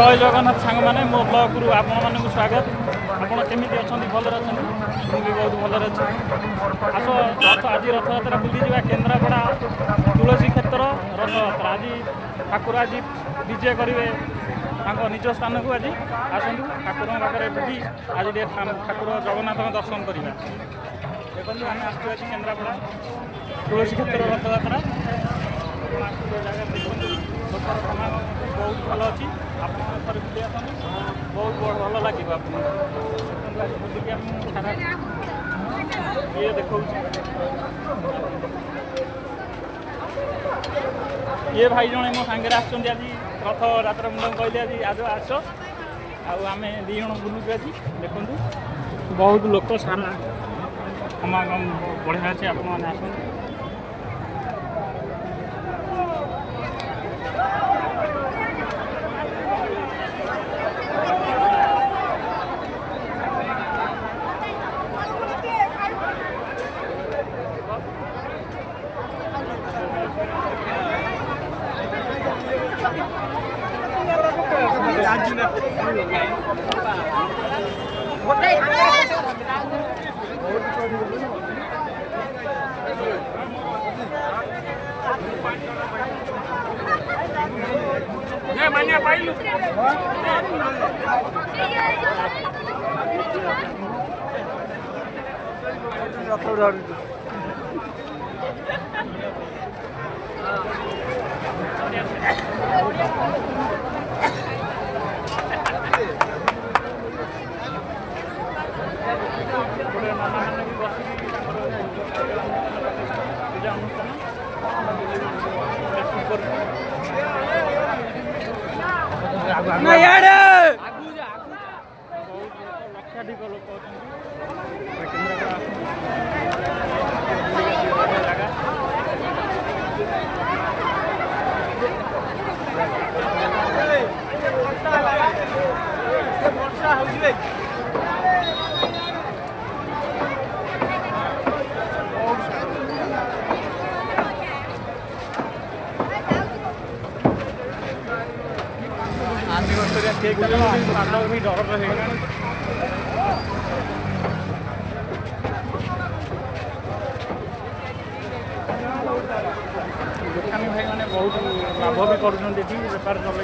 जय जगन्नाथ सांग मैंने मो ब्लॉग रु आपण मानक स्वागत। आपड़ केमी अच्छा भलर अच्छा मुझे बहुत भलर अच्छे आस रथ आज रथयात्रा बुली जा केन्द्रापड़ा तुलसी क्षेत्र रथयात्रा आज ठाकुर आज विजय करेंगे निज स्थान को आज आसतु ठाकुर पाखे बुली आज ठाकुर जगन्नाथ दर्शन करवा देखो आम आज केन्द्रापड़ा तुलसी क्षेत्र रथयात्रा बहुत भल अच्छी आप बुले आसନ୍ତୁ बहुत भल लगे सारा ये देखा ये भाई जड़े मो सांगे आज रथ यात्रा मुंड कहले आज आस आम दी जन बुलूँ आज देखु बहुत लोक सारा समागम बढ़िया अच्छे आप आसନ୍ତୁ। मानिया पाइलु लक्षाधिक लोक भी डर रहेगा दुकानी भाई मैंने बहुत लाभ भी कर बेपार चल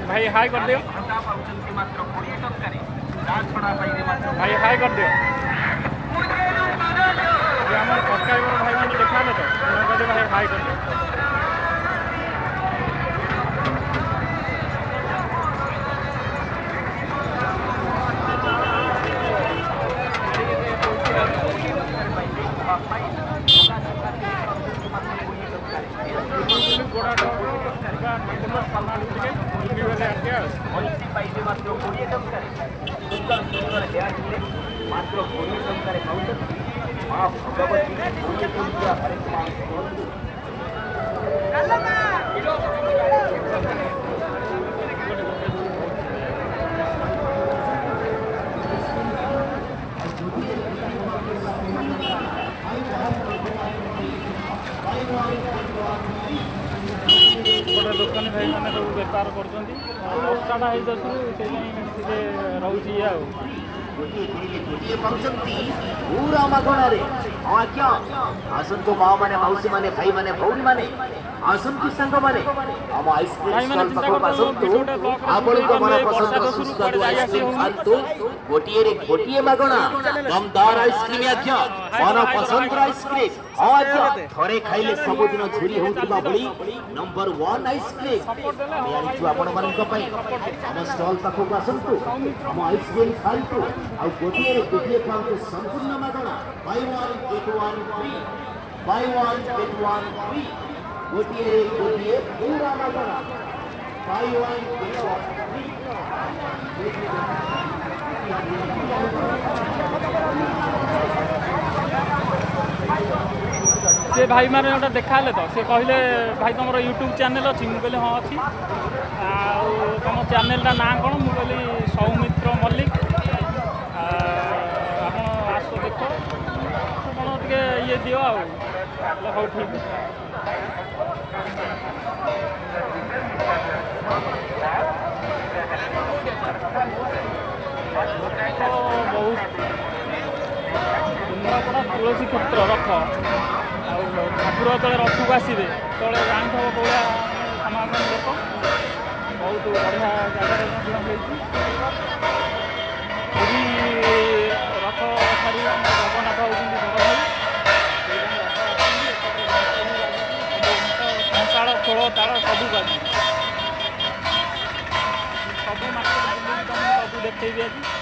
भाई हाई कर दियो भाई हाई कर दियो सब्सक्राइबर भाई मैंने देखा तो भाई हाई कर दियो दुकानी भाई मैंने सब बेपार कर रोचे गोटे किଣିले गोटे पाउछंती पूरा मागणारे हाँ आज्ञा आसंतु माँ माने मौसी माने भाई माने भौणी माने आसंतु संग माने हम आइसक्रीम स्टॉल पाखो आसंतु आपनको मन पसंद सुस्वादु आइसक्रीम खांतु गोटे मागणा दमदार आइसक्रीम आज्ञा मन पसंद आइसक्रीम हाँ आज्ञा थरे खाइले सब दिन झुरी होउतिबा भली नंबर 1 आइसक्रीम हम आनिछु आपण मानक पई हम स्टॉल पाखो आसंतु हम आइसक्रीम खांतु आ गोटे खांतु संपूर्ण मागणा buy 1 get 1 free buy 1 get 1 free गोटे पूरा मागणा बाय 1 गेट 1 फ्री से भाई मैंने गोटे देखा तो सी कहले भाई तुम यूट्यूब चैनल अच्छी मुझे कहली हाँ अच्छी तुम चैनल ना कौन मुझे कहली सौमित्र मल्लिक आप आस देख कौन टे ये दियो आउ ठीक बहुत केन्द्रापड़ा तुलसी क्षेत्र रथ ठाकुर जो रथ को आसवे तले जानते कौया समागम लोक बहुत बढ़िया जगार पुरी रथ छाड़ी जगन्नाथ होती ताल खोल ताल सब बाजी सब मार्केट सब देखी आज